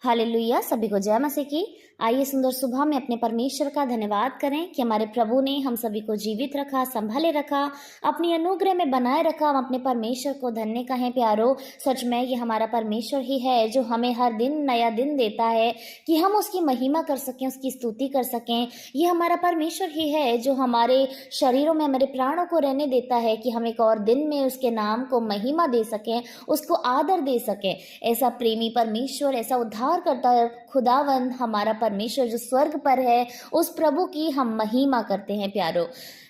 Hallelujah. सभी को जय मसीह की। आइए सुंदर सुबह में अपने परमेश्वर का धन्यवाद करें कि हमारे प्रभु ने हम सभी को जीवित रखा, संभाले रखा, अपनी अनुग्रह में बनाए रखा। हम अपने परमेश्वर को धन्य कहें प्यारो। सच में ये हमारा परमेश्वर ही है जो हमें हर दिन नया दिन देता है कि हम उसकी महिमा कर सकें, उसकी स्तुति कर सकें। ये हमारा परमेश्वर ही है जो हमारे शरीरों में, हमारे प्राणों को रहने देता है कि हम एक और दिन में उसके नाम को महिमा दे सकें, उसको आदर दे सकें। ऐसा प्रेमी परमेश्वर, ऐसा उद्धार करता है खुदावंद हमारा परमेश्वर जो स्वर्ग पर है, उस प्रभु की हम महिमा करते हैं प्यारो।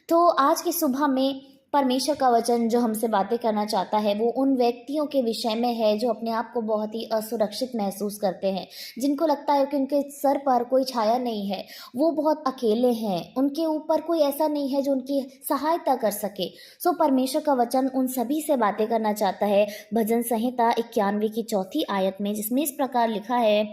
तो आज की सुबह में परमेश्वर का वचन जो हमसे बातें करना चाहता है वो उन व्यक्तियों के विषय में है जो अपने आप को बहुत ही असुरक्षित महसूस करते हैं, जिनको लगता है कि उनके सर पर कोई छाया नहीं है, वो बहुत अकेले हैं, उनके ऊपर कोई ऐसा नहीं है जो उनकी सहायता कर सके। सो परमेश्वर का वचन उन सभी से बातें करना चाहता है। भजन संहिता 91 की 4 आयत में, जिसमें इस प्रकार लिखा है,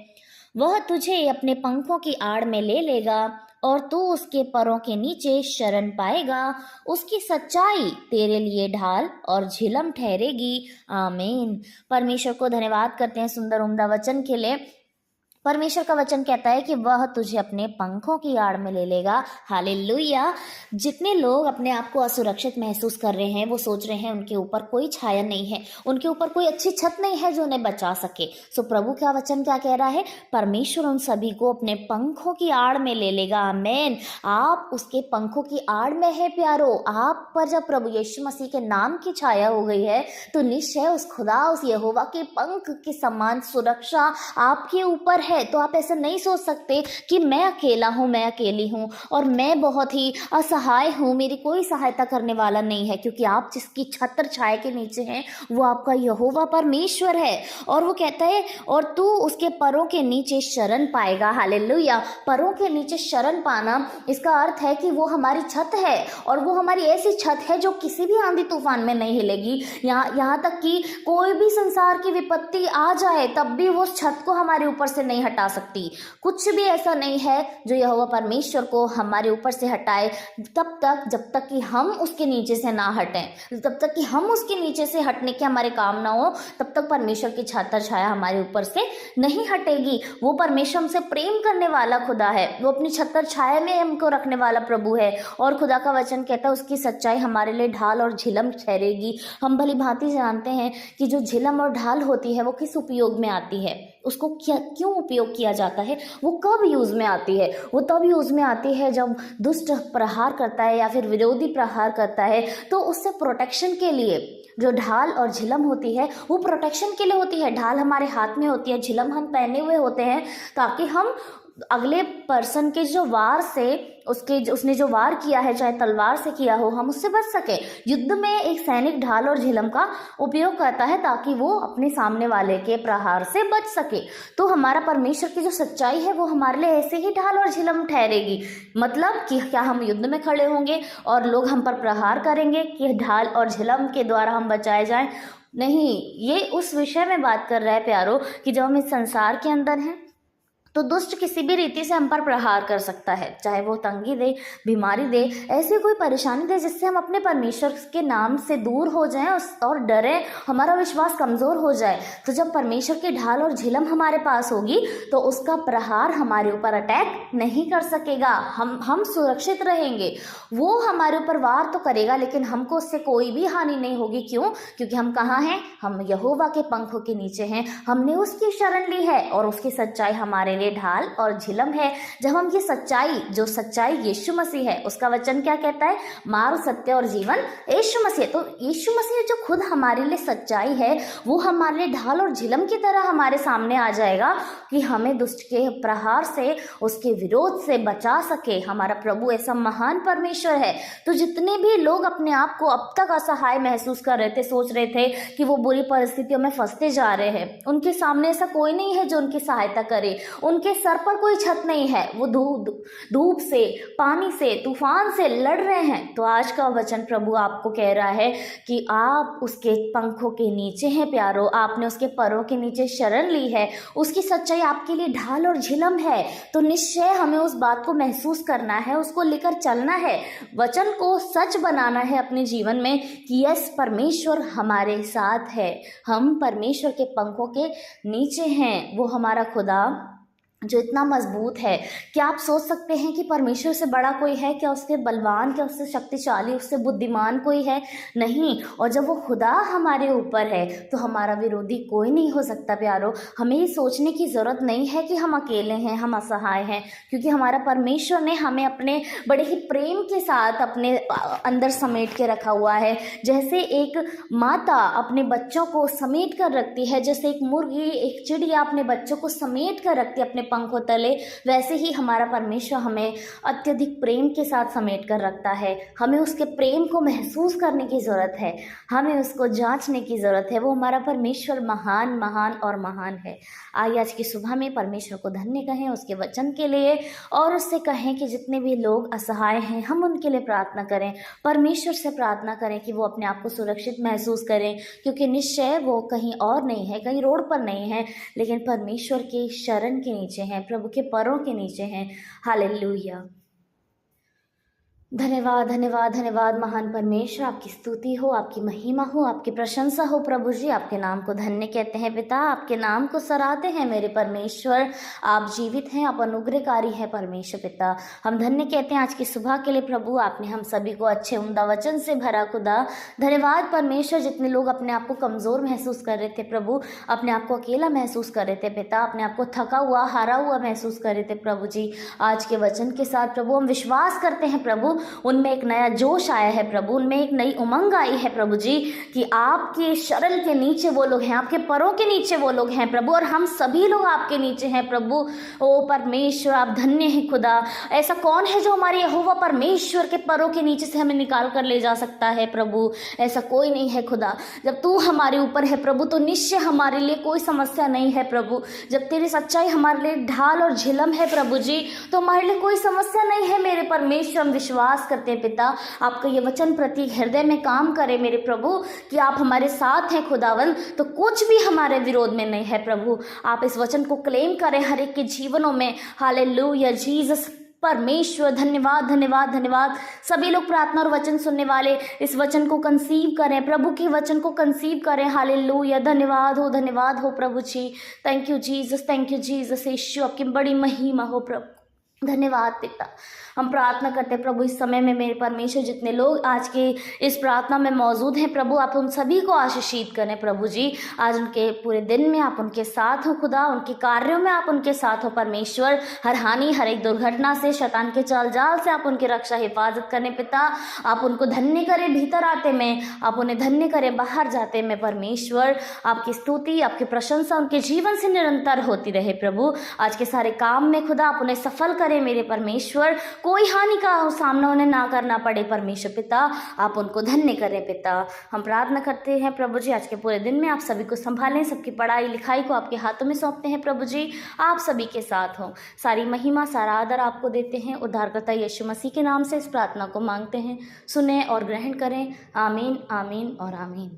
वह तुझे अपने पंखों की आड़ में ले लेगा और तू उसके परों के नीचे शरण पाएगा। उसकी सच्चाई तेरे लिए ढाल और झिलम ठहरेगी। आमीन। परमेश्वर को धन्यवाद करते हैं सुंदर उम्दा वचन के लिए। परमेश्वर का वचन कहता है कि वह तुझे अपने पंखों की आड़ में ले लेगा। हालेलुया। जितने लोग अपने आप को असुरक्षित महसूस कर रहे हैं, वो सोच रहे हैं उनके ऊपर कोई छाया नहीं है, उनके ऊपर कोई अच्छी छत नहीं है जो उन्हें बचा सके। सो प्रभु का वचन क्या कह रहा है? परमेश्वर उन सभी को अपने पंखों की आड़ में ले लेगा। आमीन। आप उसके पंखों की आड़ में है प्यारो। आप पर जब प्रभु यीशु मसीह के नाम की छाया हो गई है तो निश्चय उस खुदा, उस यहोवा के पंख के समान सुरक्षा आपके ऊपर है। तो आप ऐसा नहीं सोच सकते कि मैं अकेला हूं, मैं अकेली हूं और मैं बहुत ही असहाय हूं, मेरी कोई सहायता करने वाला नहीं है, क्योंकि आप जिसकी छत्र छाया के नीचे हैं वो आपका यहोवा परमेश्वर है। और वो कहता है, और तू उसके परों के नीचे शरण पाएगा। हालेलुया। परों के नीचे शरण पाना, इसका अर्थ है कि वो हमारी छत है, और वो हमारी ऐसी छत है जो किसी भी आंधी तूफान में नहीं हिलेगी। यहाँ तक कि कोई भी संसार की विपत्ति आ जाए तब भी वो छत को हमारे ऊपर से नहीं हटा सकती। कुछ भी ऐसा नहीं है जो यहोवा परमेश्वर को हमारे ऊपर से हटाए, तब तक जब तक कि हम उसके नीचे से ना हटें, तब तक कि हम उसके नीचे से हटने के हमारे काम ना हो, तब तक परमेश्वर की छत्र छाया हमारे ऊपर से नहीं हटेगी। वो परमेश्वर हमसे प्रेम करने वाला खुदा है, वो अपनी छत्र छाया में हमको रखने वाला प्रभु है। और खुदा का वचन कहता है उसकी सच्चाई हमारे लिए ढाल और झिलम ठहरेगी। हम भली भांति जानते हैं कि जो झिलम और ढाल होती है वो किस उपयोग में आती है, उसको क्यों उपयोग किया जाता है, वो कब यूज़ में आती है? वो तब यूज़ में आती है जब दुष्ट प्रहार करता है या फिर विरोधी प्रहार करता है, तो उससे प्रोटेक्शन के लिए जो ढाल और झिलम होती है वो प्रोटेक्शन के लिए होती है। ढाल हमारे हाथ में होती है, झिलम हम पहने हुए होते हैं, ताकि हम अगले पर्सन के जो वार से, उसने जो वार किया है, चाहे तलवार से किया हो, हम उससे बच सके। युद्ध में एक सैनिक ढाल और झिलम का उपयोग करता है ताकि वो अपने सामने वाले के प्रहार से बच सके। तो हमारा परमेश्वर की जो सच्चाई है वो हमारे लिए ऐसे ही ढाल और झिलम ठहरेगी। मतलब कि क्या हम युद्ध में खड़े होंगे और लोग हम पर प्रहार करेंगे कि ढाल और झिलम के द्वारा हम बचाए जाएं? नहीं, ये उस विषय में बात कर रहा है प्यारो कि जब हम इस संसार के अंदर हैं तो दुष्ट किसी भी रीति से हम पर प्रहार कर सकता है, चाहे वो तंगी दे, बीमारी दे, ऐसी कोई परेशानी दे जिससे हम अपने परमेश्वर के नाम से दूर हो जाएं और डरें, हमारा विश्वास कमज़ोर हो जाए। तो जब परमेश्वर की ढाल और झिलम हमारे पास होगी तो उसका प्रहार हमारे ऊपर अटैक नहीं कर सकेगा। हम सुरक्षित रहेंगे। वो हमारे ऊपर वार तो करेगा लेकिन हमको उससे कोई भी हानि नहीं होगी। क्यों? क्योंकि हम कहाँ हैं? हम यहोवा के पंखों के नीचे हैं। हमने उसकी शरण ली है और उसकी सच्चाई हमारे ढाल और झिलम है। जब हम ये सच्चाई, जो सच्चाई यीशु मसीह है, उसका वचन क्या कहता है? मार्ग, सत्य और जीवन यीशु मसीह। तो यीशु मसीह जो खुद हमारे लिए सच्चाई है, वो हमारे लिए ढाल और झिलम की तरह हमारे सामने आ जाएगा कि हमें दुष्ट के प्रहार से, उसके विरोध से बचा सके। हमारा प्रभु ऐसा महान परमेश्वर है। तो जितने भी लोग अपने आप को अब तक असहाय महसूस कर रहे थे, सोच रहे थे कि वो बुरी परिस्थितियों में फंसते जा रहे हैं, उनके सामने ऐसा कोई नहीं है जो उनकी सहायता करे, उनके सर पर कोई छत नहीं है, वो धूप से, पानी से, तूफान से लड़ रहे हैं। तो आज का वचन प्रभु आपको कह रहा है कि आप उसके पंखों के नीचे हैं प्यारो, आपने उसके परों के नीचे शरण ली है, उसकी सच्चाई आपके लिए ढाल और झिलम है। तो निश्चय हमें उस बात को महसूस करना है, उसको लेकर चलना है, वचन को सच बनाना है अपने जीवन में कि यस, परमेश्वर हमारे साथ है, हम परमेश्वर के पंखों के नीचे हैं। वो हमारा खुदा जो इतना मजबूत है, क्या आप सोच सकते हैं कि परमेश्वर से बड़ा कोई है? क्या उससे बलवान, क्या उससे शक्तिशाली, उससे बुद्धिमान कोई है? नहीं। और जब वो खुदा हमारे ऊपर है तो हमारा विरोधी कोई नहीं हो सकता प्यारो। हमें ये सोचने की ज़रूरत नहीं है कि हम अकेले हैं, हम असहाय हैं, क्योंकि हमारा परमेश्वर ने हमें अपने बड़े ही प्रेम के साथ अपने अंदर समेट के रखा हुआ है। जैसे एक माता अपने बच्चों को समेट कर रखती है, जैसे एक मुर्गी, एक चिड़िया अपने बच्चों को समेट कर रखती है अपने पंखों तले, वैसे ही हमारा परमेश्वर हमें अत्यधिक प्रेम के साथ समेट कर रखता है। हमें उसके प्रेम को महसूस करने की ज़रूरत है, हमें उसको जांचने की ज़रूरत है। वो हमारा परमेश्वर महान महान और महान है। आइए आज की सुबह में परमेश्वर को धन्य कहें उसके वचन के लिए, और उससे कहें कि जितने भी लोग असहाय हैं हम उनके लिए प्रार्थना करें, परमेश्वर से प्रार्थना करें कि वो अपने आप को सुरक्षित महसूस करें, क्योंकि निश्चय वो कहीं और नहीं है, कहीं रोड पर नहीं है, लेकिन परमेश्वर के शरण के नीचे हैं, प्रभु के पैरों के नीचे हैं। हालेलुया। धन्यवाद धन्यवाद धन्यवाद महान परमेश्वर, आपकी स्तुति हो, आपकी महिमा हो, आपकी प्रशंसा हो। प्रभु जी आपके नाम को धन्य कहते हैं पिता, आपके नाम को सराहते हैं मेरे परमेश्वर। आप जीवित हैं, आप अनुग्रहकारी हैं परमेश्वर पिता। हम धन्य कहते हैं आज की सुबह के लिए प्रभु, आपने हम सभी को अच्छे उम्दा वचन से भरा खुदा। धन्यवाद परमेश्वर, जितने लोग अपने आप को कमज़ोर महसूस कर रहे थे प्रभु, अपने आप को अकेला महसूस कर रहे थे पिता, अपने आप को थका हुआ, हारा हुआ महसूस कर रहे थे प्रभु जी, आज के वचन के साथ प्रभु हम विश्वास करते हैं प्रभु, उनमें एक नया जोश आया है प्रभु, उनमें एक नई उमंग आई है प्रभु जी, कि आपके शरण के नीचे वो लोग हैं, आपके पैरों के नीचे वो लोग हैं प्रभु, और हम सभी लोग आपके नीचे हैं प्रभु। ओ परमेश्वर आप धन्य हैं खुदा। ऐसा कौन है जो हमारे यहोवा परमेश्वर के पैरों के नीचे से हमें निकाल कर ले जा सकता है प्रभु? ऐसा कोई नहीं है खुदा। जब तू हमारे ऊपर है प्रभु तो निश्चय हमारे लिए कोई समस्या नहीं है प्रभु। जब तेरी सच्चाई हमारे लिए ढाल और झिलम है प्रभु जी, तो हमारे लिए कोई समस्या नहीं है मेरे परमेश्वर। हम विश्वास करते हैं पिता, आपका ये वचन प्रति हृदय में काम करे मेरे प्रभु, कि आप हमारे साथ हैं खुदावन, तो कुछ भी हमारे विरोध में नहीं है प्रभु। आप इस वचन को क्लेम करें हर एक के जीवनों में। हालेलुया जीसस परमेश्वर, धन्यवाद धन्यवाद धन्यवाद। सभी लोग प्रार्थना और वचन सुनने वाले इस वचन को कंसीव करें, प्रभु के वचन को कंसीव करें। हालेलुया, धन्यवाद हो प्रभु जी। Thank you Jesus, thank you Jesus. यीशु आपकी बड़ी महिमा हो प्रभु। धन्यवाद पिता। हम प्रार्थना करते हैं प्रभु इस समय में मेरे परमेश्वर, जितने लोग आज के इस प्रार्थना में मौजूद हैं प्रभु, आप उन सभी को आशीषित करें प्रभु जी। आज उनके पूरे दिन में आप उनके साथ हो खुदा, उनके कार्यों में आप उनके साथ हो परमेश्वर। हर हानि, हर एक दुर्घटना से, शैतान के चाल जाल से आप उनकी रक्षा हिफाजत करें पिता। आप उनको धन्य करें भीतर आते में, आप उन्हें धन्य करें बाहर जाते में परमेश्वर। आपकी स्तुति, आपकी प्रशंसा उनके जीवन से निरंतर होती रहे प्रभु। आज के सारे काम में खुदा आप उन्हें सफल करें मेरे परमेश्वर, कोई हानि का सामना उन्हें ना करना पड़े परमेश्वर पिता। आप उनको धन्य करें पिता। हम प्रार्थना करते हैं प्रभु जी आज के पूरे दिन में आप सभी को संभालें, सबकी पढ़ाई लिखाई को आपके हाथों में सौंपते हैं प्रभु जी। आप सभी के साथ हों, सारी महिमा सारा आदर आपको देते हैं। उद्धारकर्ता यीशु मसीह के नाम से इस प्रार्थना को मांगते हैं, सुने और ग्रहण करें। आमीन आमीन और आमीन।